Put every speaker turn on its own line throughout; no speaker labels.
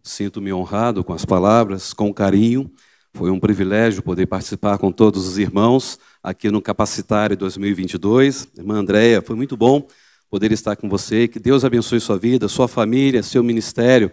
Sinto-me honrado com as palavras, com carinho. Foi um privilégio poder participar com todos os irmãos aqui no Capacitário 2022. Irmã Andréia, foi muito bom poder estar com você. Que Deus abençoe sua vida, sua família, seu ministério.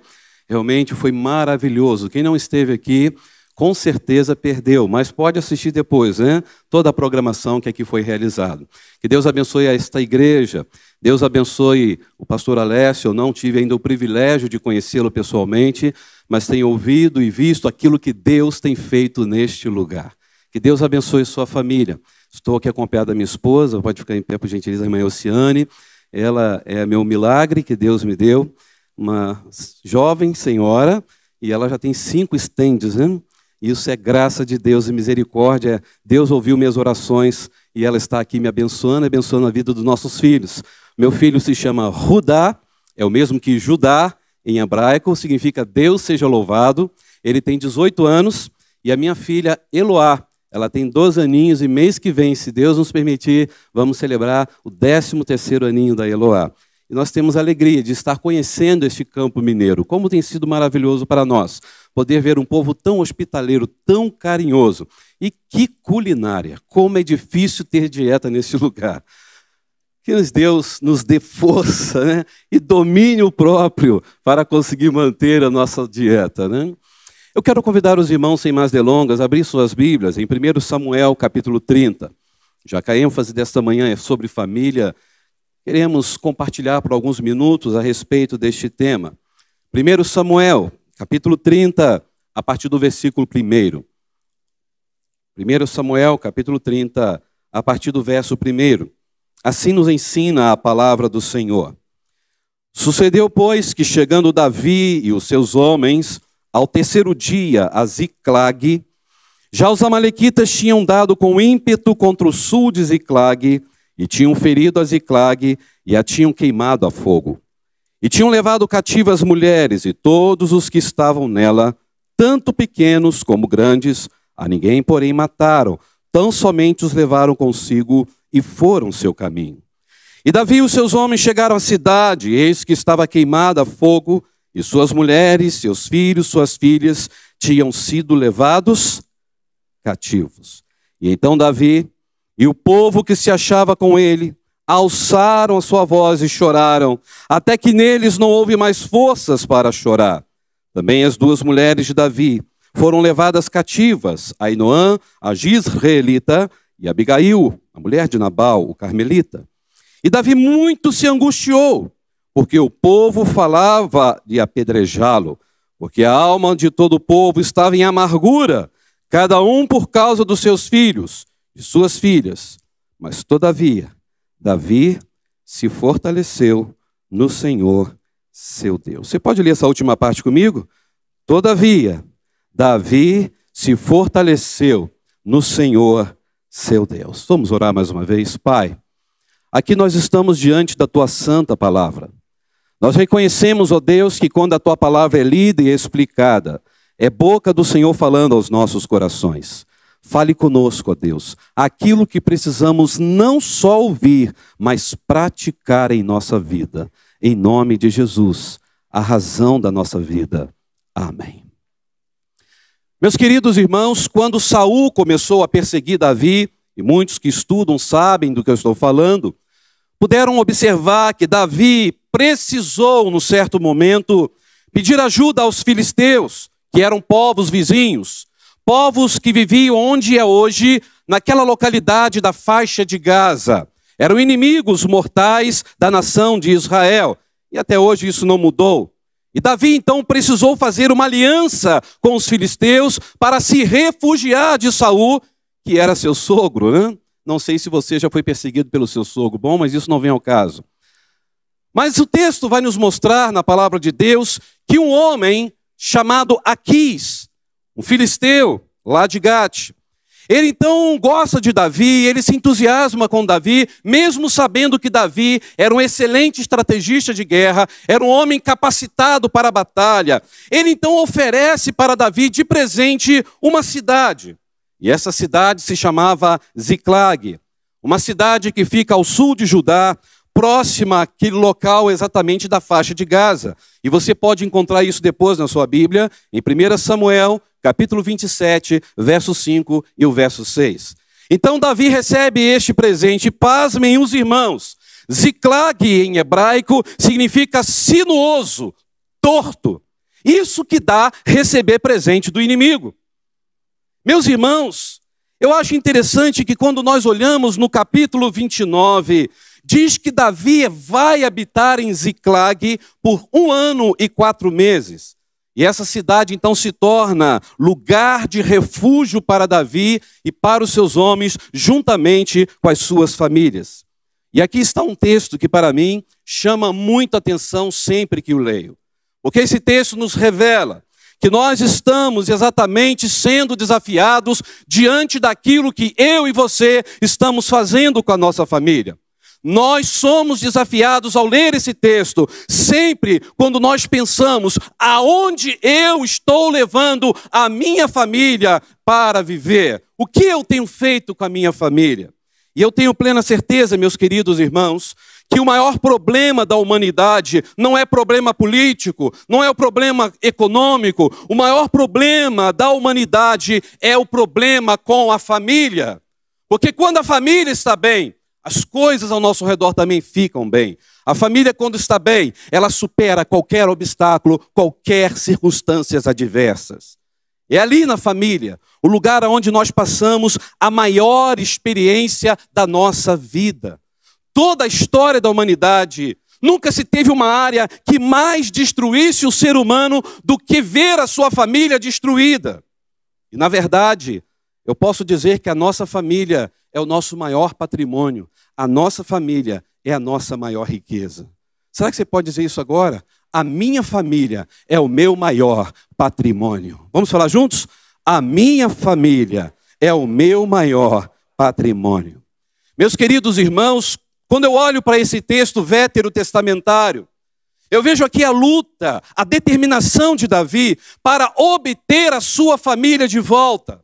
Realmente foi maravilhoso. Quem não esteve aqui, com certeza perdeu, mas pode assistir depois, né? Toda a programação que aqui foi realizada. Que Deus abençoe esta igreja. Deus abençoe o pastor Alessio. Eu não tive ainda o privilégio de conhecê-lo pessoalmente, mas tenho ouvido e visto aquilo que Deus tem feito neste lugar. Que Deus abençoe sua família. Estou aqui acompanhado da minha esposa, pode ficar em pé por gentileza, a irmã Oceane. Ela é meu milagre que Deus me deu, uma jovem senhora, e ela já tem 5 estendes, né? Isso é graça de Deus e misericórdia. Deus ouviu minhas orações e ela está aqui me abençoando, abençoando a vida dos nossos filhos. Meu filho se chama Rudá, é o mesmo que Judá em hebraico, significa Deus seja louvado. Ele tem 18 anos e a minha filha Eloá, ela tem 12 aninhos e mês que vem, se Deus nos permitir, vamos celebrar o 13º aninho da Eloá. E nós temos a alegria de estar conhecendo este campo mineiro. Como tem sido maravilhoso para nós poder ver um povo tão hospitaleiro, tão carinhoso. E que culinária! Como é difícil ter dieta nesse lugar. Que Deus nos dê força, né? E domínio próprio para conseguir manter a nossa dieta, né? Eu quero convidar os irmãos, sem mais delongas, a abrir suas Bíblias em 1 Samuel, capítulo 30. Já que a ênfase desta manhã é sobre família, queremos compartilhar por alguns minutos a respeito deste tema. 1 Samuel, capítulo 30, a partir do versículo 1. 1 Samuel, capítulo 30, a partir do verso 1. Assim nos ensina a palavra do Senhor. Sucedeu, pois, que chegando Davi e os seus homens, ao 3º dia a Ziclague, já os amalequitas tinham dado com ímpeto contra o sul de Ziclague, e tinham ferido a Ziclague e a tinham queimado a fogo. E tinham levado cativas mulheres e todos os que estavam nela, tanto pequenos como grandes, a ninguém, porém, mataram, tão somente os levaram consigo e foram seu caminho. E Davi e os seus homens chegaram à cidade, e eis que estava queimada a fogo, e suas mulheres, seus filhos, suas filhas tinham sido levados cativos. E então Davi e o povo que se achava com ele alçaram a sua voz e choraram, até que neles não houve mais forças para chorar. Também as 2 mulheres de Davi foram levadas cativas, Ainoã, a Jizreelita, e Abigail, a mulher de Nabal, o carmelita. E Davi muito se angustiou, porque o povo falava de apedrejá-lo, porque a alma de todo o povo estava em amargura, cada um por causa dos seus filhos e suas filhas. Mas, todavia, Davi se fortaleceu no Senhor, seu Deus. Você pode ler essa última parte comigo? Todavia, Davi se fortaleceu no Senhor, seu Deus. Vamos orar mais uma vez. Pai, aqui nós estamos diante da Tua santa palavra. Nós reconhecemos, ó Deus, que quando a Tua palavra é lida e explicada, é boca do Senhor falando aos nossos corações. Fale conosco, ó Deus, aquilo que precisamos não só ouvir, mas praticar em nossa vida. Em nome de Jesus, a razão da nossa vida. Amém. Meus queridos irmãos, quando Saul começou a perseguir Davi, e muitos que estudam sabem do que eu estou falando, puderam observar que Davi precisou, num certo momento, pedir ajuda aos filisteus, que eram povos vizinhos, povos que viviam onde é hoje, naquela localidade da faixa de Gaza. Eram inimigos mortais da nação de Israel. E até hoje isso não mudou. E Davi então precisou fazer uma aliança com os filisteus para se refugiar de Saul, que era seu sogro, né? Não sei se você já foi perseguido pelo seu sogro. Bom, mas isso não vem ao caso. Mas o texto vai nos mostrar, na palavra de Deus, que um homem chamado Aquis, um filisteu lá de Gate, ele então gosta de Davi, ele se entusiasma com Davi, mesmo sabendo que Davi era um excelente estrategista de guerra, era um homem capacitado para a batalha. Ele então oferece para Davi de presente uma cidade. E essa cidade se chamava Ziclague, uma cidade que fica ao sul de Judá, próxima àquele local exatamente da faixa de Gaza. E você pode encontrar isso depois na sua Bíblia, em 1 Samuel, capítulo 27, verso 5 e o verso 6. Então Davi recebe este presente, pasmem os irmãos. Ziclag em hebraico significa sinuoso, torto. Isso que dá receber presente do inimigo. Meus irmãos, eu acho interessante que quando nós olhamos no capítulo 29, diz que Davi vai habitar em Ziclag por 1 ano e 4 meses. E essa cidade então se torna lugar de refúgio para Davi e para os seus homens, juntamente com as suas famílias. E aqui está um texto que para mim chama muita atenção sempre que o leio. Porque esse texto nos revela que nós estamos exatamente sendo desafiados diante daquilo que eu e você estamos fazendo com a nossa família. Nós somos desafiados ao ler esse texto, sempre quando nós pensamos aonde eu estou levando a minha família para viver. O que eu tenho feito com a minha família? E eu tenho plena certeza, meus queridos irmãos, que o maior problema da humanidade não é problema político, não é o problema econômico. O maior problema da humanidade é o problema com a família. Porque quando a família está bem, as coisas ao nosso redor também ficam bem. A família, quando está bem, ela supera qualquer obstáculo, qualquer circunstâncias adversas. É ali na família, o lugar onde nós passamos a maior experiência da nossa vida. Toda a história da humanidade, nunca se teve uma área que mais destruísse o ser humano do que ver a sua família destruída. E na verdade, eu posso dizer que a nossa família é o nosso maior patrimônio. A nossa família é a nossa maior riqueza. Será que você pode dizer isso agora? A minha família é o meu maior patrimônio. Vamos falar juntos? A minha família é o meu maior patrimônio. Meus queridos irmãos, quando eu olho para esse texto veterotestamentário, eu vejo aqui a luta, a determinação de Davi para obter a sua família de volta.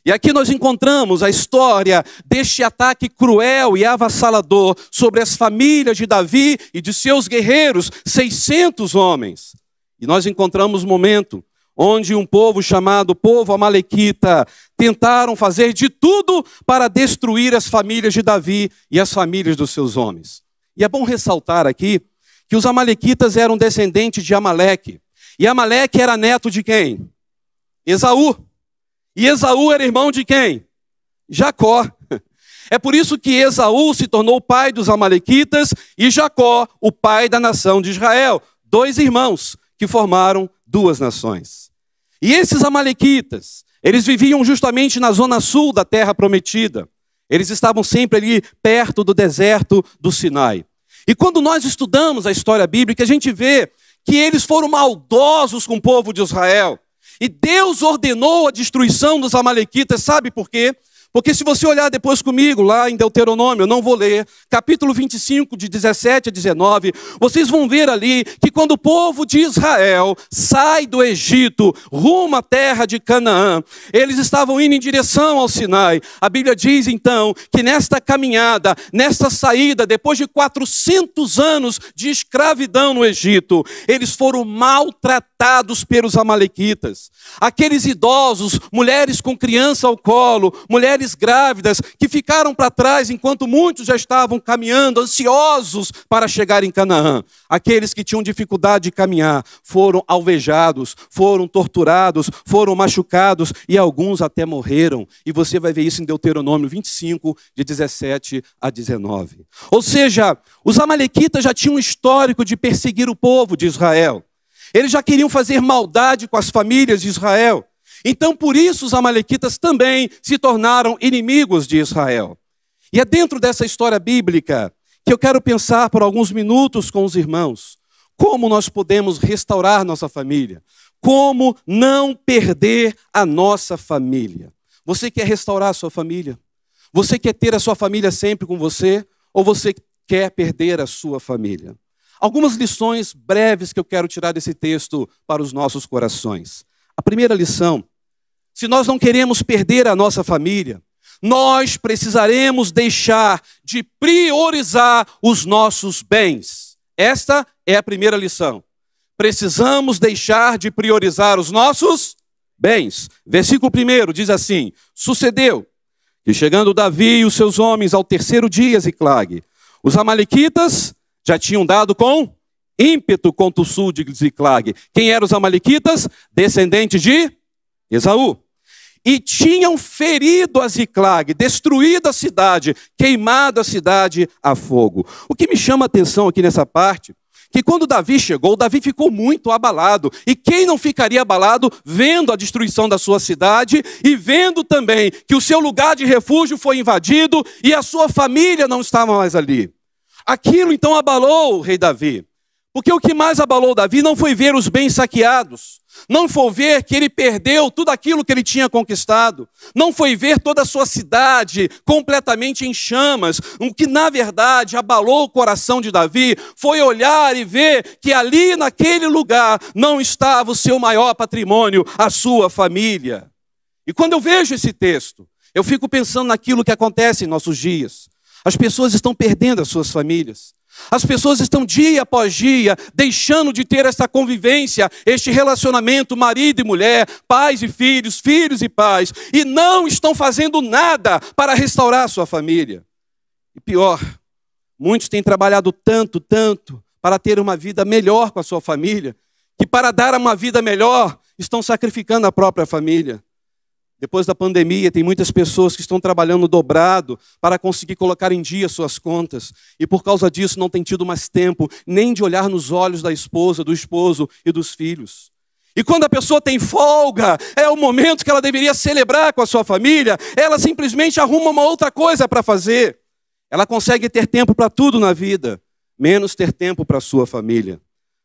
E aqui nós encontramos a história deste ataque cruel e avassalador sobre as famílias de Davi e de seus guerreiros, 600 homens. E nós encontramos um momento onde um povo chamado povo amalequita tentaram fazer de tudo para destruir as famílias de Davi e as famílias dos seus homens. E é bom ressaltar aqui que os amalequitas eram descendentes de Amaleque. E Amaleque era neto de quem? Esaú. E Esaú era irmão de quem? Jacó. É por isso que Esaú se tornou o pai dos amalequitas e Jacó o pai da nação de Israel. 2 irmãos que formaram 2 nações. E esses amalequitas, eles viviam justamente na zona sul da terra prometida. Eles estavam sempre ali perto do deserto do Sinai. E quando nós estudamos a história bíblica, a gente vê que eles foram maldosos com o povo de Israel. E Deus ordenou a destruição dos amalequitas, sabe por quê? Porque se você olhar depois comigo, lá em Deuteronômio, eu não vou ler, capítulo 25, de 17 a 19, vocês vão ver ali que quando o povo de Israel sai do Egito, rumo à terra de Canaã, eles estavam indo em direção ao Sinai. A Bíblia diz então que nesta caminhada, nesta saída, depois de 400 anos de escravidão no Egito, eles foram maltratados pelos amalequitas. Aqueles idosos, mulheres com criança ao colo, mulheres grávidas que ficaram para trás enquanto muitos já estavam caminhando, ansiosos para chegar em Canaã. Aqueles que tinham dificuldade de caminhar foram alvejados, foram torturados, foram machucados e alguns até morreram. E você vai ver isso em Deuteronômio 25, de 17 a 19. Ou seja, os amalequitas já tinham um histórico de perseguir o povo de Israel. Eles já queriam fazer maldade com as famílias de Israel. Então, por isso, os amalequitas também se tornaram inimigos de Israel. E é dentro dessa história bíblica que eu quero pensar por alguns minutos com os irmãos. Como nós podemos restaurar nossa família? Como não perder a nossa família? Você quer restaurar a sua família? Você quer ter a sua família sempre com você? Ou você quer perder a sua família? Algumas lições breves que eu quero tirar desse texto para os nossos corações. A primeira lição: se nós não queremos perder a nossa família, nós precisaremos deixar de priorizar os nossos bens. Esta é a primeira lição. Precisamos deixar de priorizar os nossos bens. Versículo 1 diz assim: sucedeu que chegando Davi e os seus homens ao terceiro dia a Ziclague, os amalequitas já tinham dado com ímpeto contra o sul de Ziclague. Quem eram os amalequitas? Descendentes de Esaú. E tinham ferido a Ziclague, destruído a cidade, queimado a cidade a fogo. O que me chama a atenção aqui nessa parte, que quando Davi chegou, Davi ficou muito abalado. E quem não ficaria abalado vendo a destruição da sua cidade e vendo também que o seu lugar de refúgio foi invadido e a sua família não estava mais ali? Aquilo então abalou o rei Davi. Porque o que mais abalou Davi não foi ver os bens saqueados, não foi ver que ele perdeu tudo aquilo que ele tinha conquistado, não foi ver toda a sua cidade completamente em chamas. O que na verdade abalou o coração de Davi foi olhar e ver que ali naquele lugar não estava o seu maior patrimônio, a sua família. E quando eu vejo esse texto, eu fico pensando naquilo que acontece em nossos dias. As pessoas estão perdendo as suas famílias. As pessoas estão dia após dia deixando de ter essa convivência, este relacionamento marido e mulher, pais e filhos, filhos e pais, e não estão fazendo nada para restaurar a sua família. E pior, muitos têm trabalhado tanto para ter uma vida melhor com a sua família, que para dar uma vida melhor estão sacrificando a própria família. Depois da pandemia, tem muitas pessoas que estão trabalhando dobrado para conseguir colocar em dia suas contas. E por causa disso não tem tido mais tempo nem de olhar nos olhos da esposa, do esposo e dos filhos. E quando a pessoa tem folga, é o momento que ela deveria celebrar com a sua família, ela simplesmente arruma uma outra coisa para fazer. Ela consegue ter tempo para tudo na vida, menos ter tempo para a sua família.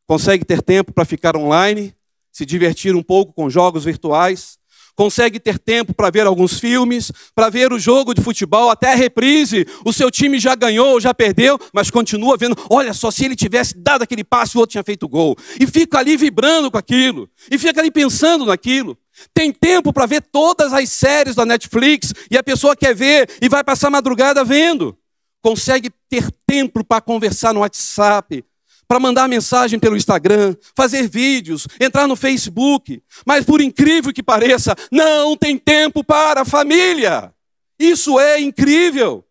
Consegue ter tempo para ficar online, se divertir um pouco com jogos virtuais, consegue ter tempo para ver alguns filmes, para ver o jogo de futebol, até a reprise. O seu time já ganhou, já perdeu, mas continua vendo. Olha só, se ele tivesse dado aquele passe, o outro tinha feito gol. E fica ali vibrando com aquilo. E fica ali pensando naquilo. Tem tempo para ver todas as séries da Netflix e a pessoa quer ver e vai passar a madrugada vendo. Consegue ter tempo para conversar no WhatsApp, para mandar mensagem pelo Instagram, fazer vídeos, entrar no Facebook. Mas por incrível que pareça, não tem tempo para a família. Isso é incrível.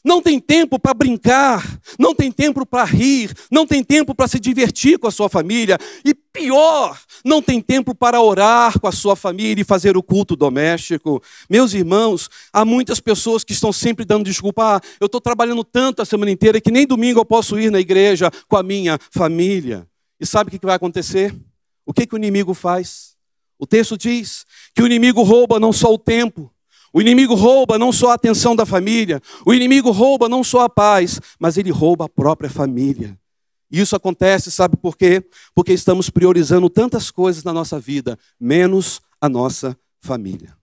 Não tem tempo para brincar, não tem tempo para rir, não tem tempo para se divertir com a sua família. E pior, não tem tempo para orar com a sua família e fazer o culto doméstico. Meus irmãos, há muitas pessoas que estão sempre dando desculpa. Eu estou trabalhando tanto a semana inteira que nem domingo eu posso ir na igreja com a minha família. E sabe o que vai acontecer? O que o inimigo faz? O texto diz que o inimigo rouba não só o tempo, o inimigo rouba não só a atenção da família, o inimigo rouba não só a paz, mas ele rouba a própria família. E isso acontece, sabe por quê? Porque estamos priorizando tantas coisas na nossa vida, menos a nossa família.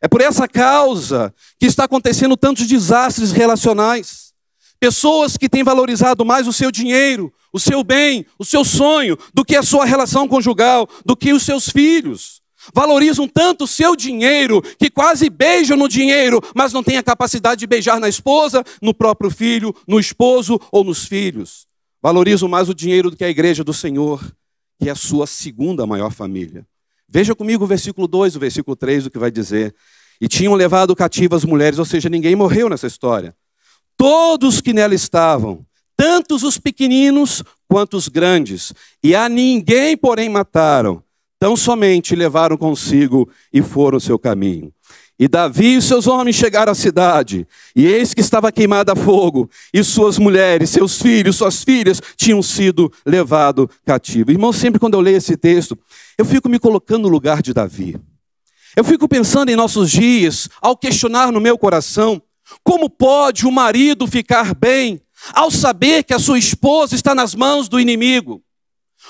É por essa causa que está acontecendo tantos desastres relacionais. Pessoas que têm valorizado mais o seu dinheiro, o seu bem, o seu sonho, do que a sua relação conjugal, do que os seus filhos. Valorizam tanto o seu dinheiro que quase beijam no dinheiro, mas não têm a capacidade de beijar na esposa, no próprio filho, no esposo ou nos filhos. Valorizam mais o dinheiro do que a igreja do Senhor, que é a sua segunda maior família. Veja comigo o versículo 2, o versículo 3, o que vai dizer. E tinham levado cativas as mulheres, ou seja, ninguém morreu nessa história. Todos que nela estavam, tantos os pequeninos quanto os grandes, e a ninguém, porém, mataram. Tão somente levaram consigo e foram o seu caminho. E Davi e seus homens chegaram à cidade, e eis que estava queimada a fogo, e suas mulheres, seus filhos, suas filhas tinham sido levados cativos. Irmão, sempre quando eu leio esse texto, eu fico me colocando no lugar de Davi. Eu fico pensando em nossos dias, ao questionar no meu coração, como pode o marido ficar bem ao saber que a sua esposa está nas mãos do inimigo?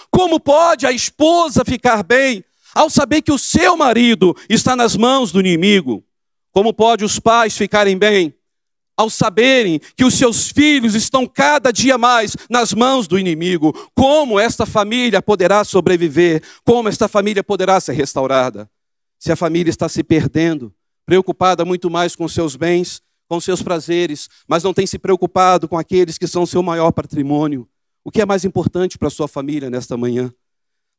Como pode a esposa ficar bem ao saber que o seu marido está nas mãos do inimigo? Como pode os pais ficarem bem ao saberem que os seus filhos estão cada dia mais nas mãos do inimigo? Como esta família poderá sobreviver? Como esta família poderá ser restaurada? Se a família está se perdendo preocupada muito mais com seus bens, com seus prazeres, mas não tem se preocupado com aqueles que são seu maior patrimônio. O que é mais importante para a sua família nesta manhã?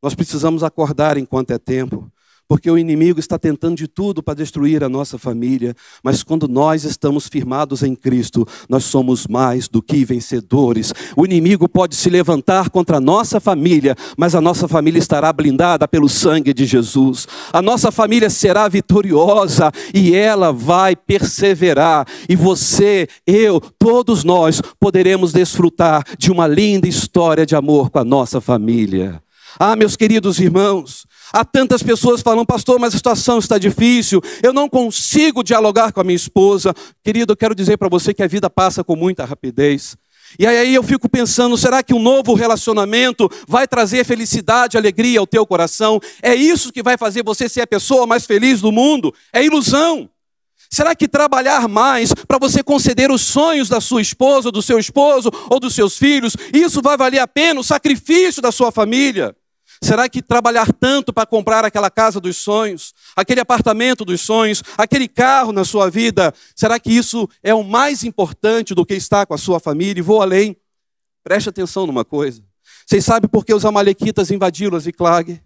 Nós precisamos acordar enquanto é tempo, porque o inimigo está tentando de tudo para destruir a nossa família, mas quando nós estamos firmados em Cristo, nós somos mais do que vencedores. O inimigo pode se levantar contra a nossa família, mas a nossa família estará blindada pelo sangue de Jesus. A nossa família será vitoriosa e ela vai perseverar. E você, eu, todos nós poderemos desfrutar de uma linda história de amor com a nossa família. Ah, meus queridos irmãos, há tantas pessoas falando, pastor, mas a situação está difícil, eu não consigo dialogar com a minha esposa. Querido, eu quero dizer para você que a vida passa com muita rapidez. E aí eu fico pensando, será que um novo relacionamento vai trazer felicidade, alegria ao teu coração? É isso que vai fazer você ser a pessoa mais feliz do mundo? É ilusão. Será que trabalhar mais para você conceder os sonhos da sua esposa, do seu esposo ou dos seus filhos, isso vai valer a pena o sacrifício da sua família? Será que trabalhar tanto para comprar aquela casa dos sonhos, aquele apartamento dos sonhos, aquele carro na sua vida, será que isso é o mais importante do que estar com a sua família? E vou além. Preste atenção numa coisa. Vocês sabem por que os amalequitas invadiram Ziclag?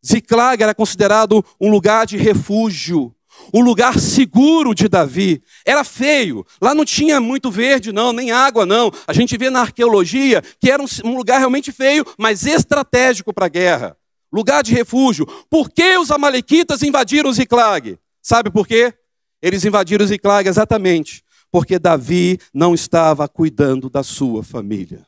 Ziclag era considerado um lugar de refúgio, um lugar seguro de Davi. Era feio, lá não tinha muito verde não, nem água não. A gente vê na arqueologia que era um lugar realmente feio, mas estratégico para a guerra. Lugar de refúgio. Por que os amalequitas invadiram Ziclag? Sabe por quê? Eles invadiram Ziclag exatamente porque Davi não estava cuidando da sua família.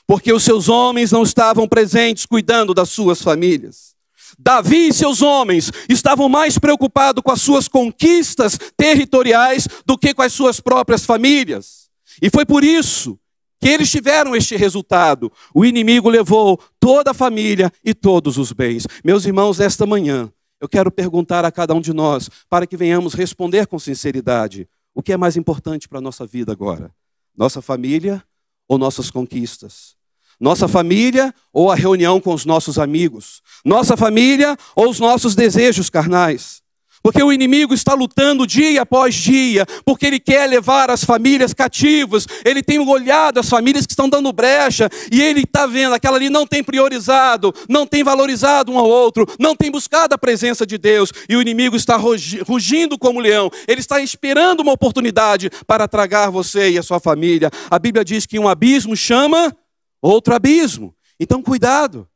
Porque os seus homens não estavam presentes cuidando das suas famílias. Davi e seus homens estavam mais preocupados com as suas conquistas territoriais do que com as suas próprias famílias. E foi por isso que eles tiveram este resultado. O inimigo levou toda a família e todos os bens. Meus irmãos, nesta manhã, eu quero perguntar a cada um de nós, para que venhamos responder com sinceridade, o que é mais importante para a nossa vida agora? Nossa família ou nossas conquistas? Nossa família ou a reunião com os nossos amigos? Nossa família ou os nossos desejos carnais? Porque o inimigo está lutando dia após dia, porque ele quer levar as famílias cativas. Ele tem olhado as famílias que estão dando brecha, e ele está vendo, aquela ali não tem priorizado, não tem valorizado um ao outro, não tem buscado a presença de Deus, e o inimigo está rugindo como leão. Ele está esperando uma oportunidade para tragar você e a sua família. A Bíblia diz que um abismo chama outro abismo. Então cuidado,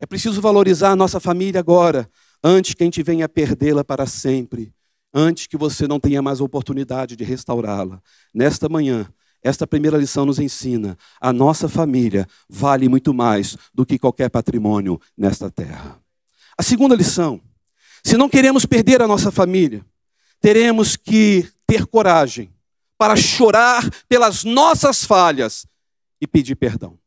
é preciso valorizar a nossa família agora, antes que a gente venha perdê-la para sempre, antes que você não tenha mais a oportunidade de restaurá-la. Nesta manhã, esta primeira lição nos ensina, a nossa família vale muito mais do que qualquer patrimônio nesta terra. A segunda lição, se não queremos perder a nossa família, teremos que ter coragem para chorar pelas nossas falhas e pedir perdão.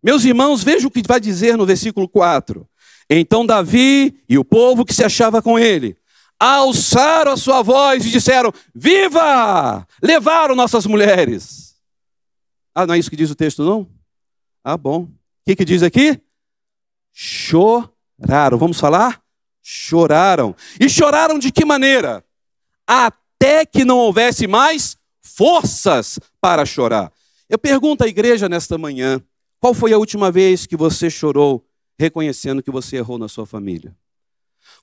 Meus irmãos, vejam o que vai dizer no versículo 4. Então Davi e o povo que se achava com ele alçaram a sua voz e disseram: viva! Levaram nossas mulheres. Ah, não é isso que diz o texto, não? Ah, bom. O que diz aqui? Choraram. Vamos falar? Choraram. E choraram de que maneira? Até que não houvesse mais forças para chorar. Eu pergunto à igreja nesta manhã, qual foi a última vez que você chorou reconhecendo que você errou na sua família?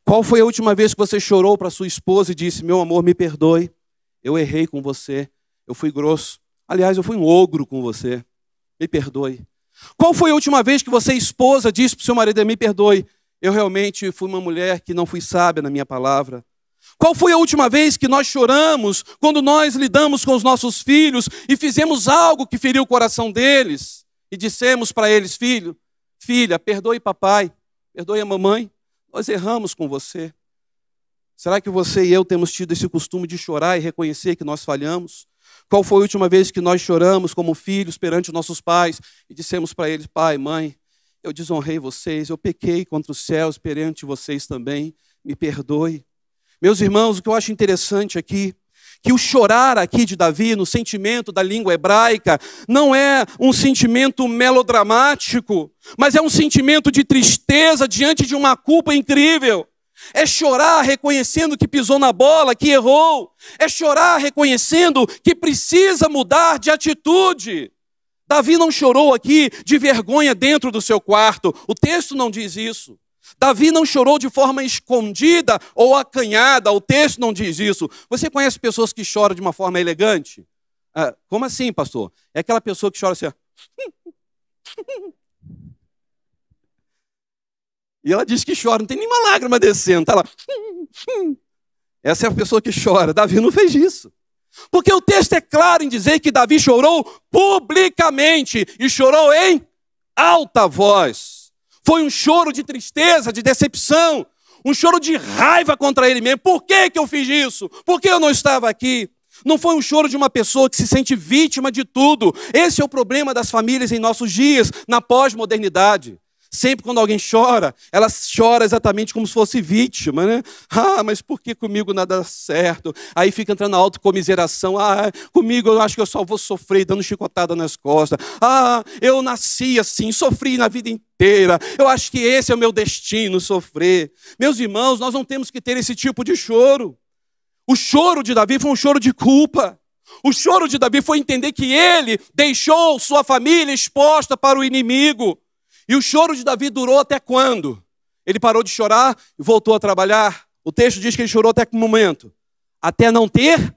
Qual foi a última vez que você chorou para sua esposa e disse: meu amor, me perdoe, eu errei com você, eu fui grosso, aliás, eu fui um ogro com você, me perdoe. Qual foi a última vez que você, esposa, disse para o seu marido: me perdoe, eu realmente fui uma mulher que não fui sábia na minha palavra? Qual foi a última vez que nós choramos quando nós lidamos com os nossos filhos e fizemos algo que feriu o coração deles e dissemos para eles: filho, filha, perdoe papai, perdoe a mamãe, nós erramos com você. Será que você e eu temos tido esse costume de chorar e reconhecer que nós falhamos? Qual foi a última vez que nós choramos como filhos perante nossos pais e dissemos para eles: pai, mãe, eu desonrei vocês, eu pequei contra os céus perante vocês também, me perdoe. Meus irmãos, o que eu acho interessante aqui, que o chorar aqui de Davi, no sentimento da língua hebraica, não é um sentimento melodramático, mas é um sentimento de tristeza diante de uma culpa incrível. É chorar reconhecendo que pisou na bola, que errou. É chorar reconhecendo que precisa mudar de atitude. Davi não chorou aqui de vergonha dentro do seu quarto. O texto não diz isso. Davi não chorou de forma escondida ou acanhada. O texto não diz isso. Você conhece pessoas que choram de uma forma elegante? Como assim, pastor? É aquela pessoa que chora assim. E ela diz que chora, não tem nenhuma lágrima descendo. Tá lá. Essa é a pessoa que chora. Davi não fez isso. Porque o texto é claro em dizer que Davi chorou publicamente e chorou em alta voz. Foi um choro de tristeza, de decepção, um choro de raiva contra ele mesmo. Por que eu fiz isso? Por que eu não estava aqui? Não foi um choro de uma pessoa que se sente vítima de tudo. Esse é o problema das famílias em nossos dias, na pós-modernidade. Sempre quando alguém chora, ela chora exatamente como se fosse vítima, né? Mas por que comigo nada dá certo? Aí fica entrando na autocomiseração. Comigo eu acho que eu só vou sofrer, dando chicotada nas costas. Eu nasci assim, sofri na vida inteira. Eu acho que esse é o meu destino, sofrer. Meus irmãos, nós não temos que ter esse tipo de choro. O choro de Davi foi um choro de culpa. O choro de Davi foi entender que ele deixou sua família exposta para o inimigo. E o choro de Davi durou até quando? Ele parou de chorar e voltou a trabalhar. O texto diz que ele chorou até que momento? Até não ter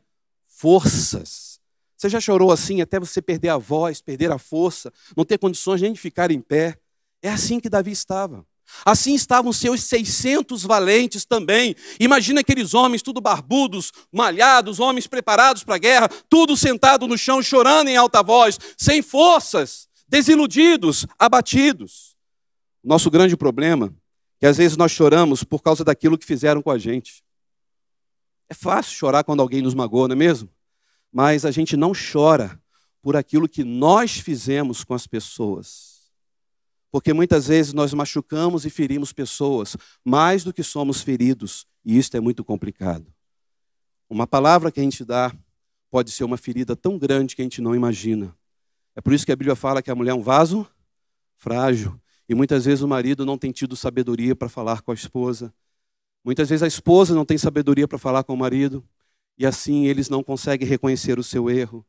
forças. Você já chorou assim até você perder a voz, perder a força, não ter condições nem de ficar em pé? É assim que Davi estava. Assim estavam seus 600 valentes também. Imagina aqueles homens tudo barbudos, malhados, homens preparados para a guerra, tudo sentado no chão, chorando em alta voz, sem forças, desiludidos, abatidos. Nosso grande problema é que às vezes nós choramos por causa daquilo que fizeram com a gente. É fácil chorar quando alguém nos magoou, não é mesmo? Mas a gente não chora por aquilo que nós fizemos com as pessoas. Porque muitas vezes nós machucamos e ferimos pessoas mais do que somos feridos. E isso é muito complicado. Uma palavra que a gente dá pode ser uma ferida tão grande que a gente não imagina. É por isso que a Bíblia fala que a mulher é um vaso frágil. E muitas vezes o marido não tem tido sabedoria para falar com a esposa. Muitas vezes a esposa não tem sabedoria para falar com o marido. E assim eles não conseguem reconhecer o seu erro.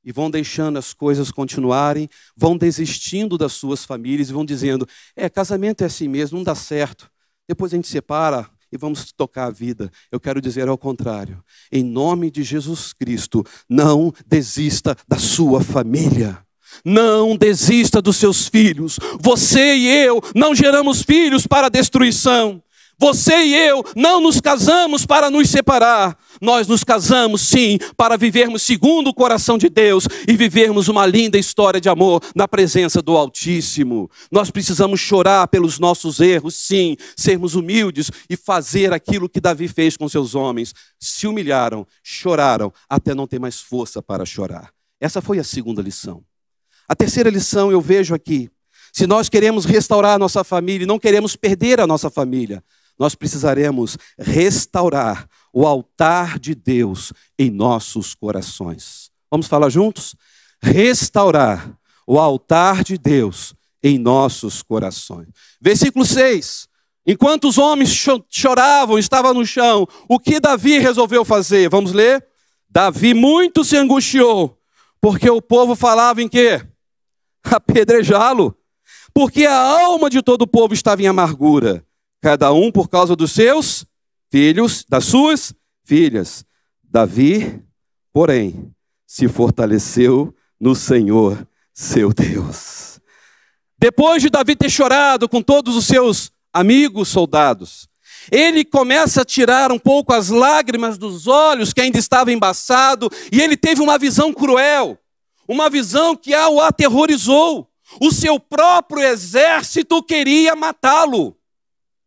E vão deixando as coisas continuarem, vão desistindo das suas famílias e vão dizendo, casamento é assim mesmo, não dá certo. Depois a gente separa e vamos tocar a vida. Eu quero dizer ao contrário. Em nome de Jesus Cristo, não desista da sua família. Não desista dos seus filhos. Você e eu não geramos filhos para a destruição. Você e eu não nos casamos para nos separar. Nós nos casamos, sim, para vivermos segundo o coração de Deus e vivermos uma linda história de amor na presença do Altíssimo. Nós precisamos chorar pelos nossos erros, sim, sermos humildes e fazer aquilo que Davi fez com seus homens. Se humilharam, choraram, até não ter mais força para chorar. Essa foi a segunda lição. A terceira lição eu vejo aqui. Se nós queremos restaurar a nossa família e não queremos perder a nossa família, nós precisaremos restaurar o altar de Deus em nossos corações. Vamos falar juntos? Restaurar o altar de Deus em nossos corações. Versículo 6. Enquanto os homens choravam, estavam no chão, o que Davi resolveu fazer? Vamos ler? Davi muito se angustiou, porque o povo falava em quê? Apedrejá-lo. Porque a alma de todo o povo estava em amargura. Cada um por causa dos seus filhos, das suas filhas. Davi, porém, se fortaleceu no Senhor, seu Deus. Depois de Davi ter chorado com todos os seus amigos soldados, ele começa a tirar um pouco as lágrimas dos olhos, que ainda estava embaçado, e ele teve uma visão cruel, uma visão que o aterrorizou. O seu próprio exército queria matá-lo.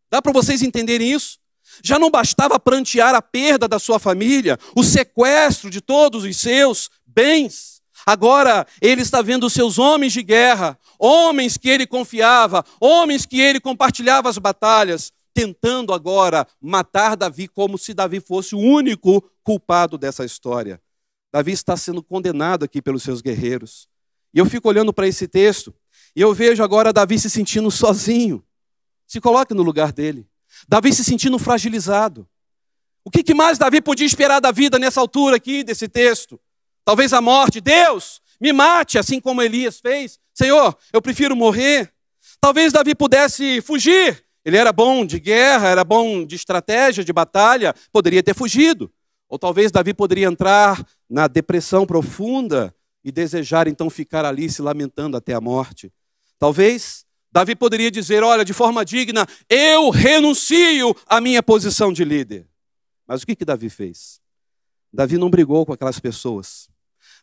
Dá para vocês entenderem isso? Já não bastava prantear a perda da sua família, o sequestro de todos os seus bens. Agora ele está vendo os seus homens de guerra, homens que ele confiava, homens que ele compartilhava as batalhas, tentando agora matar Davi como se Davi fosse o único culpado dessa história. Davi está sendo condenado aqui pelos seus guerreiros. E eu fico olhando para esse texto e eu vejo agora Davi se sentindo sozinho. Se coloque no lugar dele. Davi se sentindo fragilizado. O que mais Davi podia esperar da vida nessa altura aqui desse texto? Talvez a morte. Deus, me mate, assim como Elias fez. Senhor, eu prefiro morrer. Talvez Davi pudesse fugir. Ele era bom de guerra, era bom de estratégia, de batalha, poderia ter fugido. Ou talvez Davi poderia entrar na depressão profunda e desejar então ficar ali se lamentando até a morte. Talvez Davi poderia dizer, olha, de forma digna, eu renuncio à minha posição de líder. Mas o que Davi fez? Davi não brigou com aquelas pessoas.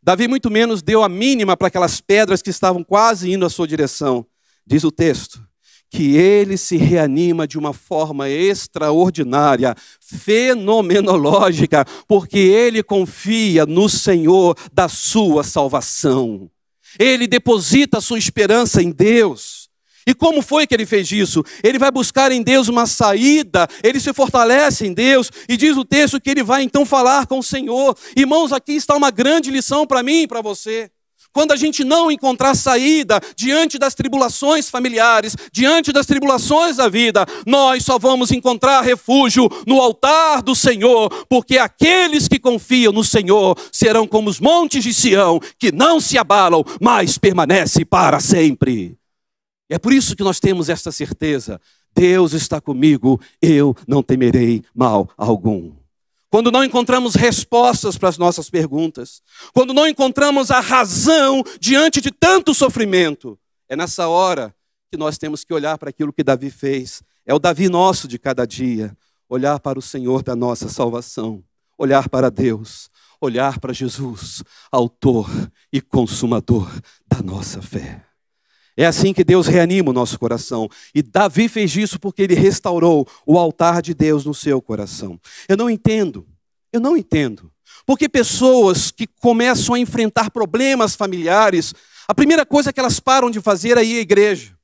Davi muito menos deu a mínima para aquelas pedras que estavam quase indo à sua direção. Diz o texto que ele se reanima de uma forma extraordinária, fenomenológica, porque ele confia no Senhor da sua salvação. Ele deposita a sua esperança em Deus. E como foi que ele fez isso? Ele vai buscar em Deus uma saída, ele se fortalece em Deus, e diz o texto que ele vai então falar com o Senhor. Irmãos, aqui está uma grande lição para mim e para você. Quando a gente não encontrar saída diante das tribulações familiares, diante das tribulações da vida, nós só vamos encontrar refúgio no altar do Senhor, porque aqueles que confiam no Senhor serão como os montes de Sião, que não se abalam, mas permanecem para sempre. É por isso que nós temos esta certeza. Deus está comigo, eu não temerei mal algum. Quando não encontramos respostas para as nossas perguntas, quando não encontramos a razão diante de tanto sofrimento, é nessa hora que nós temos que olhar para aquilo que Davi fez. É o Davi nosso de cada dia. Olhar para o Senhor da nossa salvação. Olhar para Deus. Olhar para Jesus, autor e consumador da nossa fé. É assim que Deus reanima o nosso coração. E Davi fez isso porque ele restaurou o altar de Deus no seu coração. Eu não entendo. Porque pessoas que começam a enfrentar problemas familiares, a primeira coisa que elas param de fazer é ir à igreja.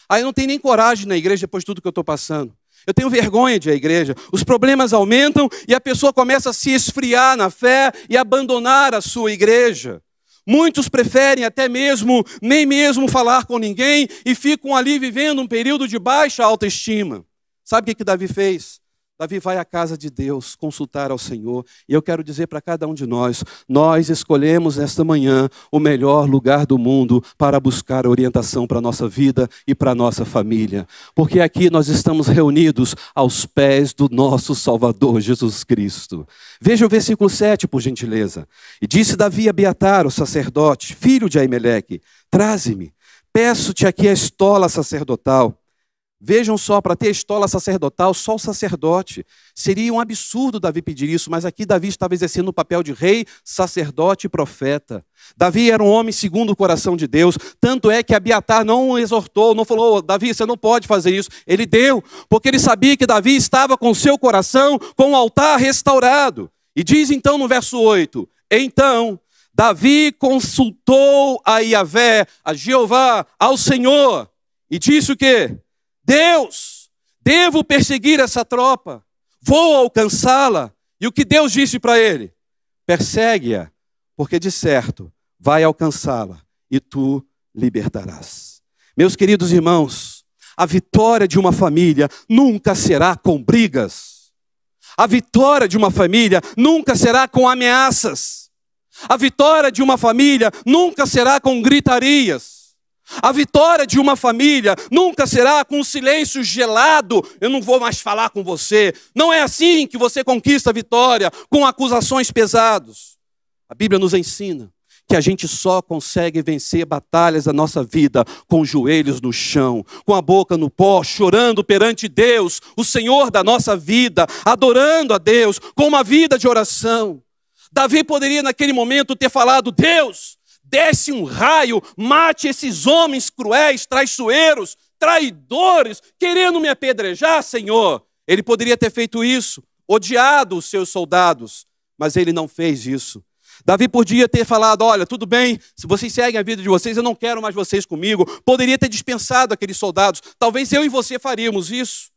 Aí eu não tenho nem coragem na igreja depois de tudo que eu estou passando. Eu tenho vergonha de ir à igreja. Os problemas aumentam e a pessoa começa a se esfriar na fé e abandonar a sua igreja. Muitos preferem até mesmo, nem mesmo falar com ninguém e ficam ali vivendo um período de baixa autoestima. Sabe o que Davi fez? Davi vai à casa de Deus consultar ao Senhor. E eu quero dizer para cada um de nós escolhemos nesta manhã o melhor lugar do mundo para buscar orientação para a nossa vida e para a nossa família. Porque aqui nós estamos reunidos aos pés do nosso Salvador Jesus Cristo. Veja o versículo 7, por gentileza. E disse Davi a Abiatar, o sacerdote, filho de Aimeleque, traze-me, peço-te aqui a estola sacerdotal. Vejam só, para ter estola sacerdotal, só o sacerdote. Seria um absurdo Davi pedir isso, mas aqui Davi estava exercendo o papel de rei, sacerdote e profeta. Davi era um homem segundo o coração de Deus, tanto é que Abiatar não o exortou, não falou, Davi, você não pode fazer isso. Ele deu, porque ele sabia que Davi estava com o seu coração, com o altar restaurado. E diz então no verso 8, então Davi consultou a Iavé, a Jeová, ao Senhor, e disse o quê? Deus, devo perseguir essa tropa, vou alcançá-la. E o que Deus disse para ele? Persegue-a, porque de certo vai alcançá-la e tu libertarás. Meus queridos irmãos, a vitória de uma família nunca será com brigas. A vitória de uma família nunca será com ameaças. A vitória de uma família nunca será com gritarias. A vitória de uma família nunca será com um silêncio gelado, eu não vou mais falar com você. Não é assim que você conquista a vitória, com acusações pesadas. A Bíblia nos ensina que a gente só consegue vencer batalhas da nossa vida com os joelhos no chão, com a boca no pó, chorando perante Deus, o Senhor da nossa vida, adorando a Deus, com uma vida de oração. Davi poderia naquele momento ter falado, Deus, desce um raio, mate esses homens cruéis, traiçoeiros, traidores, querendo me apedrejar, Senhor. Ele poderia ter feito isso, odiado os seus soldados, mas ele não fez isso. Davi podia ter falado, olha, tudo bem, se vocês seguem a vida de vocês, eu não quero mais vocês comigo. Poderia ter dispensado aqueles soldados. Talvez eu e você faríamos isso.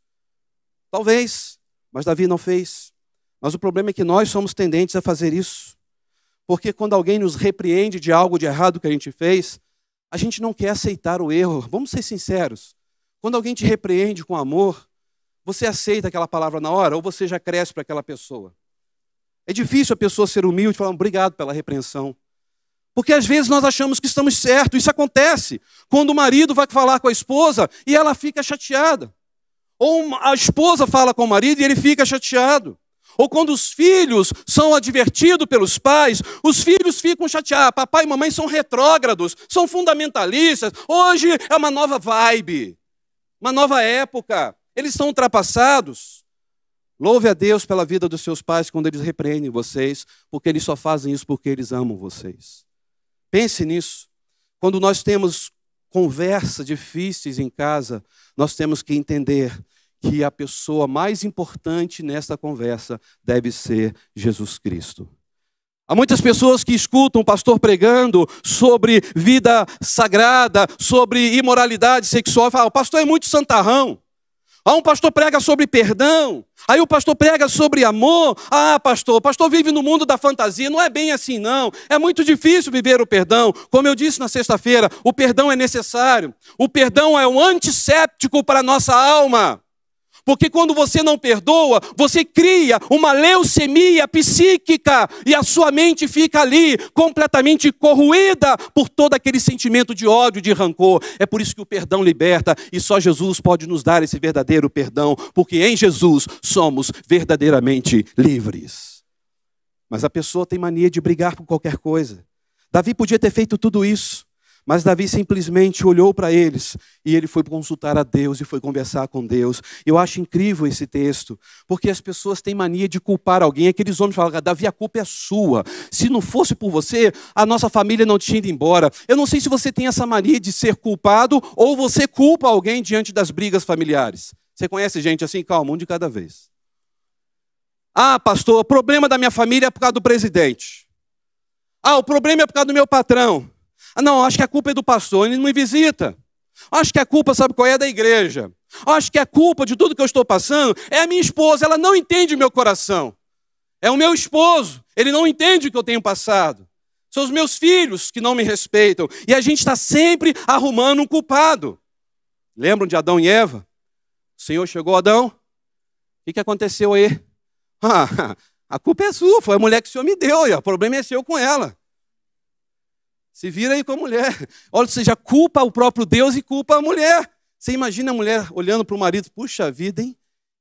Talvez, mas Davi não fez. Mas o problema é que nós somos tendentes a fazer isso. Porque quando alguém nos repreende de algo de errado que a gente fez, a gente não quer aceitar o erro. Vamos ser sinceros. Quando alguém te repreende com amor, Você aceita aquela palavra na hora ou você já cresce para aquela pessoa? É difícil a pessoa ser humilde e falar obrigado pela repreensão. Porque às vezes nós achamos que estamos certos. Isso acontece quando o marido vai falar com a esposa e ela fica chateada. Ou a esposa fala com o marido e ele fica chateado. Ou quando os filhos são advertidos pelos pais, os filhos ficam chateados. Papai e mamãe são retrógrados, são fundamentalistas. Hoje é uma nova vibe, uma nova época. Eles estão ultrapassados. Louve a Deus pela vida dos seus pais quando eles repreendem vocês, porque eles só fazem isso porque eles amam vocês. Pense nisso. Quando nós temos conversas difíceis em casa, nós temos que entender que a pessoa mais importante nessa conversa deve ser Jesus Cristo. Há muitas pessoas que escutam o pastor pregando sobre vida sagrada, sobre imoralidade sexual, e falam, o pastor é muito santarrão. Um pastor prega sobre perdão, aí o pastor prega sobre amor. O pastor vive no mundo da fantasia. Não é bem assim, não. É muito difícil viver o perdão. Como eu disse na sexta-feira, o perdão é necessário. O perdão é um antisséptico para a nossa alma. Porque quando você não perdoa, você cria uma leucemia psíquica e a sua mente fica ali completamente corroída por todo aquele sentimento de ódio, de rancor. É por isso que o perdão liberta e só Jesus pode nos dar esse verdadeiro perdão, porque em Jesus somos verdadeiramente livres. Mas a pessoa tem mania de brigar por qualquer coisa. Davi podia ter feito tudo isso. Mas Davi simplesmente olhou para eles e ele foi consultar a Deus e foi conversar com Deus. Eu acho incrível esse texto, porque as pessoas têm mania de culpar alguém. Aqueles homens falam, Davi, a culpa é sua. Se não fosse por você, a nossa família não tinha ido embora. Eu não sei se você tem essa mania de ser culpado ou você culpa alguém diante das brigas familiares. Você conhece gente assim? Calma, um de cada vez. Pastor, o problema da minha família é por causa do presidente. O problema é por causa do meu patrão. Não, acho que a culpa é do pastor, ele não me visita. Acho que a culpa, sabe qual é? Da igreja. Acho que a culpa de tudo que eu estou passando é a minha esposa, ela não entende o meu coração. É o meu esposo, ele não entende o que eu tenho passado. São os meus filhos que não me respeitam. E a gente está sempre arrumando um culpado. Lembram de Adão e Eva? O Senhor chegou, Adão, o que aconteceu aí? A culpa é sua, foi a mulher que o Senhor me deu, e o problema é seu com ela. Se vira aí com a mulher. Olha, você já culpa o próprio Deus e culpa a mulher. Você imagina a mulher olhando para o marido, puxa vida, hein?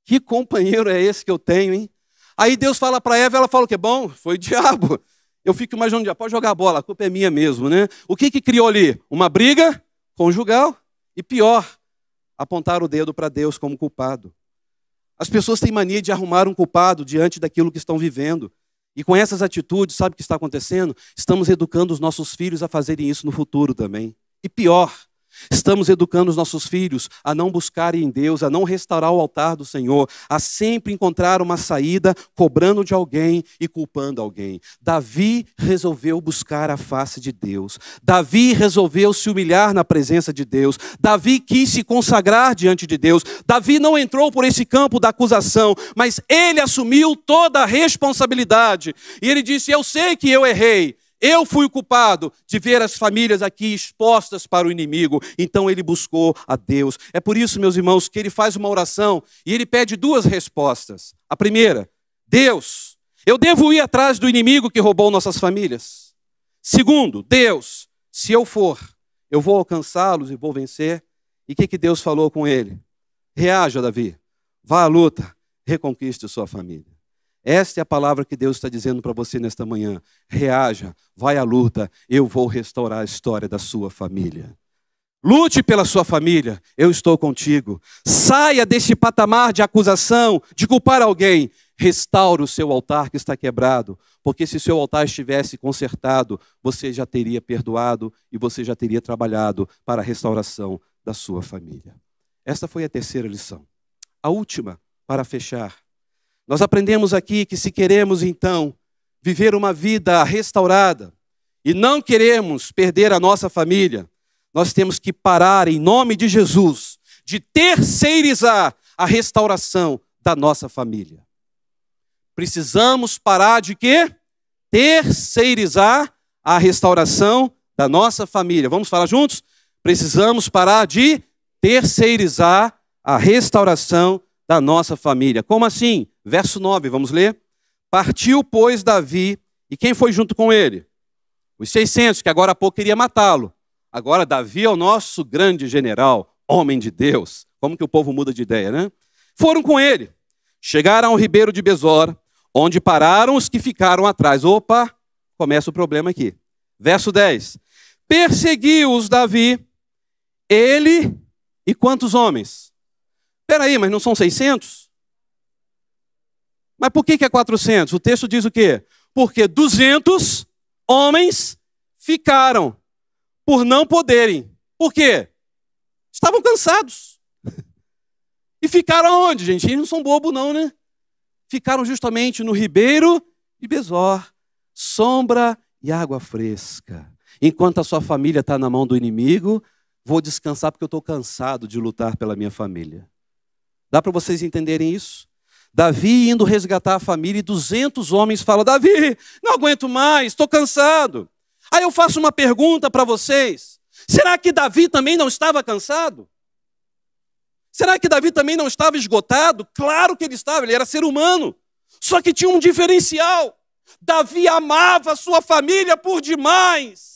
Que companheiro é esse que eu tenho, hein? Aí Deus fala para Eva, ela fala o que? Bom, foi o diabo. Eu fico imaginando, já pode jogar a bola, a culpa é minha mesmo, né? O que criou ali? Uma briga conjugal. E pior, apontar o dedo para Deus como culpado. As pessoas têm mania de arrumar um culpado diante daquilo que estão vivendo. E com essas atitudes, sabe o que está acontecendo? Estamos educando os nossos filhos a fazerem isso no futuro também. E pior, estamos educando os nossos filhos a não buscarem em Deus, a não restaurar o altar do Senhor, a sempre encontrar uma saída cobrando de alguém e culpando alguém. Davi resolveu buscar a face de Deus. Davi resolveu se humilhar na presença de Deus. Davi quis se consagrar diante de Deus. Davi não entrou por esse campo da acusação, mas ele assumiu toda a responsabilidade. E ele disse, eu sei que eu errei. Eu fui o culpado de ver as famílias aqui expostas para o inimigo. Então ele buscou a Deus. É por isso, meus irmãos, que ele faz uma oração e ele pede duas respostas. A primeira, Deus, eu devo ir atrás do inimigo que roubou nossas famílias. Segundo, Deus, se eu for, eu vou alcançá-los e vou vencer. E o que Deus falou com ele? Reaja, Davi, vá à luta, reconquiste sua família. Esta é a palavra que Deus está dizendo para você nesta manhã. Reaja, vai à luta, eu vou restaurar a história da sua família. Lute pela sua família, eu estou contigo. Saia desse patamar de acusação, de culpar alguém. Restaure o seu altar que está quebrado, porque se seu altar estivesse consertado, você já teria perdoado e você já teria trabalhado para a restauração da sua família. Esta foi a terceira lição. A última, para fechar. Nós aprendemos aqui que se queremos, então, viver uma vida restaurada e não queremos perder a nossa família, nós temos que parar, em nome de Jesus, de terceirizar a restauração da nossa família. Precisamos parar de quê? Terceirizar a restauração da nossa família. Vamos falar juntos? Precisamos parar de terceirizar a restauração da nossa família. Como assim? Verso 9, vamos ler? Partiu, pois, Davi, e quem foi junto com ele? Os 600, que agora há pouco queria matá-lo. Agora Davi é o nosso grande general, homem de Deus. Como que o povo muda de ideia, né? Foram com ele. Chegaram ao ribeiro de Besor, onde pararam os que ficaram atrás. Opa, começa o problema aqui. Verso 10. Perseguiu-os Davi, ele e quantos homens? Espera aí, mas não são 600? Mas por que é 400? O texto diz o quê? Porque 200 homens ficaram por não poderem. Por quê? Estavam cansados. E ficaram onde, gente? Eles não são bobos não, né? Ficaram justamente no ribeiro de Besor, sombra e água fresca. Enquanto a sua família está na mão do inimigo, vou descansar porque eu estou cansado de lutar pela minha família. Dá para vocês entenderem isso? Davi indo resgatar a família e 200 homens falam, Davi, não aguento mais, estou cansado. Aí eu faço uma pergunta para vocês. Será que Davi também não estava cansado? Será que Davi também não estava esgotado? Claro que ele estava, ele era ser humano. Só que tinha um diferencial. Davi amava a sua família por demais.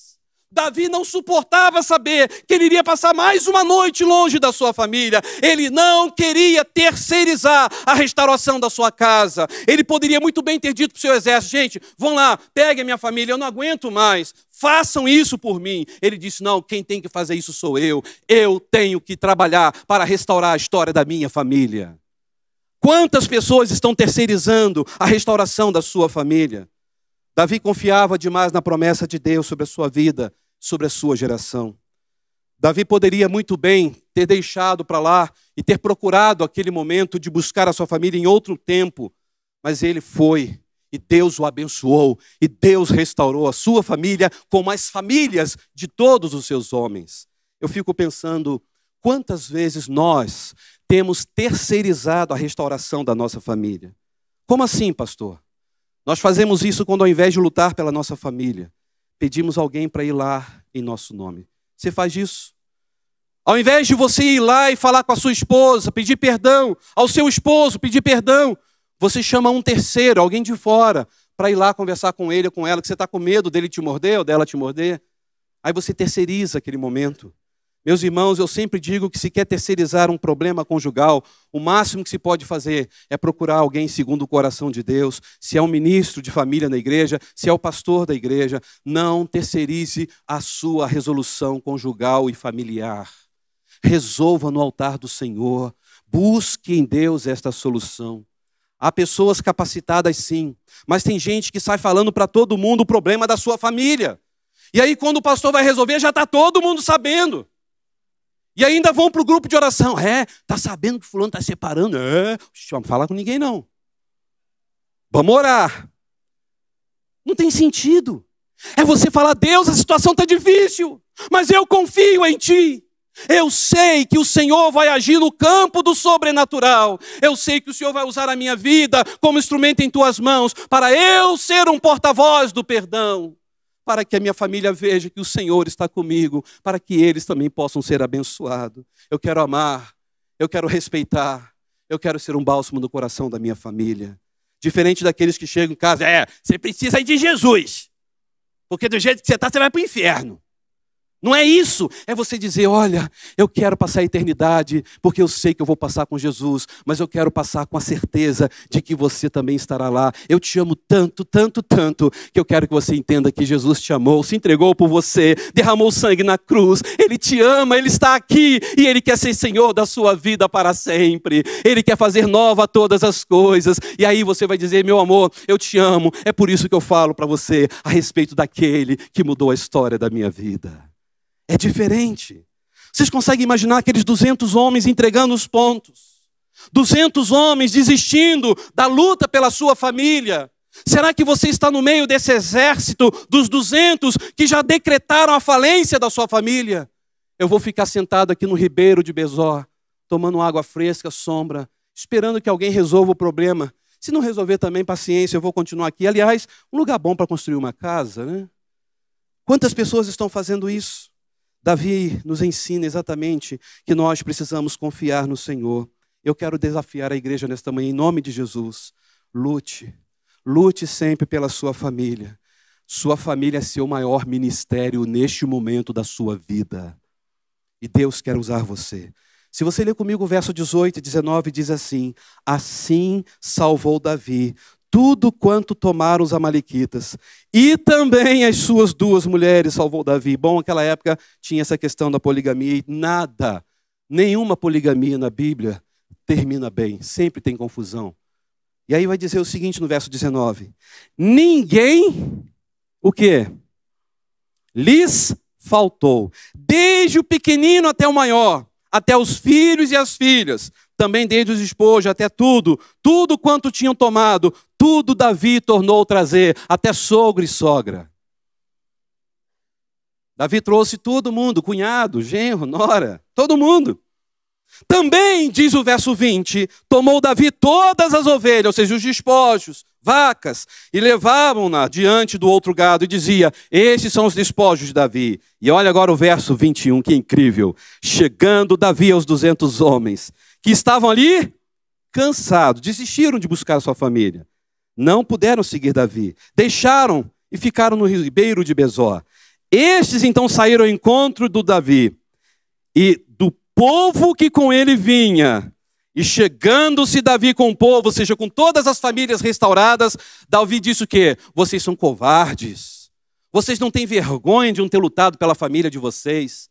Davi não suportava saber que ele iria passar mais uma noite longe da sua família. Ele não queria terceirizar a restauração da sua casa. Ele poderia muito bem ter dito para o seu exército, gente, vão lá, peguem a minha família, eu não aguento mais. Façam isso por mim. Ele disse, não, quem tem que fazer isso sou eu. Eu tenho que trabalhar para restaurar a história da minha família. Quantas pessoas estão terceirizando a restauração da sua família? Davi confiava demais na promessa de Deus sobre a sua vida, sobre a sua geração. Davi poderia muito bem ter deixado para lá e ter procurado aquele momento de buscar a sua família em outro tempo, mas ele foi e Deus o abençoou e Deus restaurou a sua família como as famílias de todos os seus homens. Eu fico pensando quantas vezes nós temos terceirizado a restauração da nossa família. Como assim, pastor? Nós fazemos isso quando, ao invés de lutar pela nossa família, pedimos alguém para ir lá em nosso nome. Você faz isso? Ao invés de você ir lá e falar com a sua esposa, pedir perdão, ao seu esposo pedir perdão, você chama um terceiro, alguém de fora, para ir lá conversar com ele ou com ela, que você está com medo dele te morder ou dela te morder. Aí você terceiriza aquele momento. Meus irmãos, eu sempre digo que se quer terceirizar um problema conjugal, o máximo que se pode fazer é procurar alguém segundo o coração de Deus. Se é um ministro de família na igreja, se é o pastor da igreja, não terceirize a sua resolução conjugal e familiar. Resolva no altar do Senhor. Busque em Deus esta solução. Há pessoas capacitadas sim, mas tem gente que sai falando para todo mundo o problema da sua família. E aí quando o pastor vai resolver, já está todo mundo sabendo. E ainda vão para o grupo de oração. Está sabendo que fulano está separando? Não fala com ninguém não. Vamos orar. Não tem sentido. É você falar, Deus, a situação está difícil, mas eu confio em Ti. Eu sei que o Senhor vai agir no campo do sobrenatural. Eu sei que o Senhor vai usar a minha vida como instrumento em Tuas mãos para eu ser um porta-voz do perdão. Para que a minha família veja que o Senhor está comigo, para que eles também possam ser abençoados. Eu quero amar, eu quero respeitar, eu quero ser um bálsamo no coração da minha família. Diferente daqueles que chegam em casa, você precisa ir de Jesus, porque do jeito que você está, você vai para o inferno. Não é isso, é você dizer, olha, eu quero passar a eternidade, porque eu sei que eu vou passar com Jesus, mas eu quero passar com a certeza de que você também estará lá. Eu te amo tanto, tanto, tanto, que eu quero que você entenda que Jesus te amou, se entregou por você, derramou sangue na cruz, Ele te ama, Ele está aqui, e Ele quer ser Senhor da sua vida para sempre. Ele quer fazer nova todas as coisas, e aí você vai dizer, meu amor, eu te amo, é por isso que eu falo para você, a respeito daquele que mudou a história da minha vida. É diferente. Vocês conseguem imaginar aqueles 200 homens entregando os pontos? 200 homens desistindo da luta pela sua família. Será que você está no meio desse exército dos 200 que já decretaram a falência da sua família? Eu vou ficar sentado aqui no ribeiro de Besor, tomando água fresca, sombra, esperando que alguém resolva o problema. Se não resolver também, paciência, eu vou continuar aqui. Aliás, um lugar bom para construir uma casa, né? Quantas pessoas estão fazendo isso? Davi nos ensina exatamente que nós precisamos confiar no Senhor. Eu quero desafiar a igreja nesta manhã, em nome de Jesus. Lute. Lute sempre pela sua família. Sua família é seu maior ministério neste momento da sua vida. E Deus quer usar você. Se você ler comigo o verso 18 e 19, diz assim: assim salvou Davi tudo quanto tomaram os amalequitas, e também as suas 2 mulheres salvou Davi. Bom, naquela época tinha essa questão da poligamia, e nenhuma poligamia na Bíblia termina bem, sempre tem confusão. E aí vai dizer o seguinte no verso 19: ninguém, o quê? Lhes faltou, desde o pequenino até o maior, até os filhos e as filhas, também desde os despojos até tudo quanto tinham tomado, tudo Davi tornou trazer, até sogro e sogra. Davi trouxe todo mundo, cunhado, genro, nora, todo mundo. Também, diz o verso 20, tomou Davi todas as ovelhas, ou seja, os despojos, vacas, e levavam-na diante do outro gado e dizia: estes são os despojos de Davi. E olha agora o verso 21, que incrível. Chegando Davi aos 200 homens, que estavam ali cansados, desistiram de buscar a sua família. Não puderam seguir Davi, deixaram e ficaram no ribeiro de Besor. Estes então saíram ao encontro do Davi e do povo que com ele vinha. E chegando-se Davi com o povo, ou seja, com todas as famílias restauradas, Davi disse o quê? Vocês são covardes. Vocês não têm vergonha de não ter lutado pela família de vocês.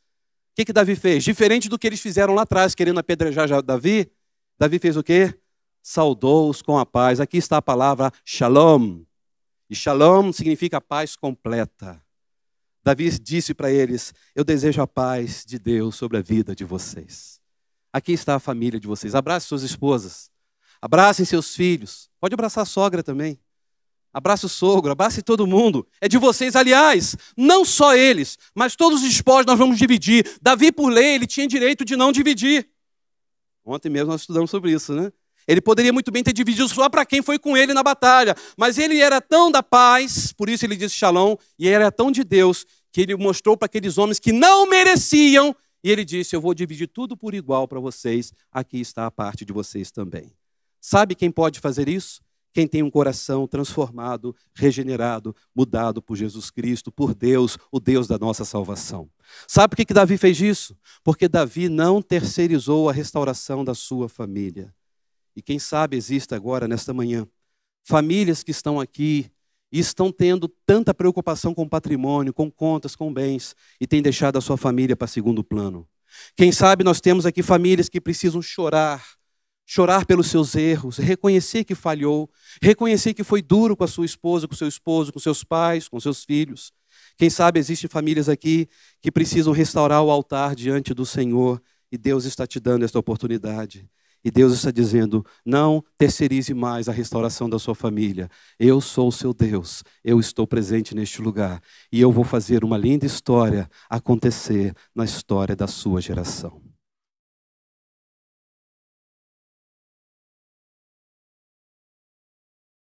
O que Davi fez? Diferente do que eles fizeram lá atrás, querendo apedrejar Davi, Davi fez o quê? Saudou-os com a paz. Aqui está a palavra shalom. E shalom significa paz completa. Davi disse para eles: eu desejo a paz de Deus sobre a vida de vocês. Aqui está a família de vocês. Abrace suas esposas. Abracem seus filhos. Pode abraçar a sogra também. Abrace o sogro, abrace todo mundo. É de vocês, aliás, não só eles, mas todos os despojos nós vamos dividir. Davi, por lei, ele tinha direito de não dividir. Ontem mesmo nós estudamos sobre isso, né? Ele poderia muito bem ter dividido só para quem foi com ele na batalha. Mas ele era tão da paz, por isso ele disse shalom, e ele era tão de Deus, que ele mostrou para aqueles homens que não mereciam, e ele disse: eu vou dividir tudo por igual para vocês, aqui está a parte de vocês também. Sabe quem pode fazer isso? Quem tem um coração transformado, regenerado, mudado por Jesus Cristo, por Deus, o Deus da nossa salvação. Sabe por que Davi fez isso? Porque Davi não terceirizou a restauração da sua família. E quem sabe existe agora, nesta manhã, famílias que estão aqui e estão tendo tanta preocupação com patrimônio, com contas, com bens, e têm deixado a sua família para segundo plano. Quem sabe nós temos aqui famílias que precisam chorar pelos seus erros, reconhecer que falhou, reconhecer que foi duro com a sua esposa, com seu esposo, com seus pais, com seus filhos. Quem sabe existem famílias aqui que precisam restaurar o altar diante do Senhor, e Deus está te dando esta oportunidade. E Deus está dizendo: não terceirize mais a restauração da sua família. Eu sou o seu Deus, eu estou presente neste lugar, e eu vou fazer uma linda história acontecer na história da sua geração.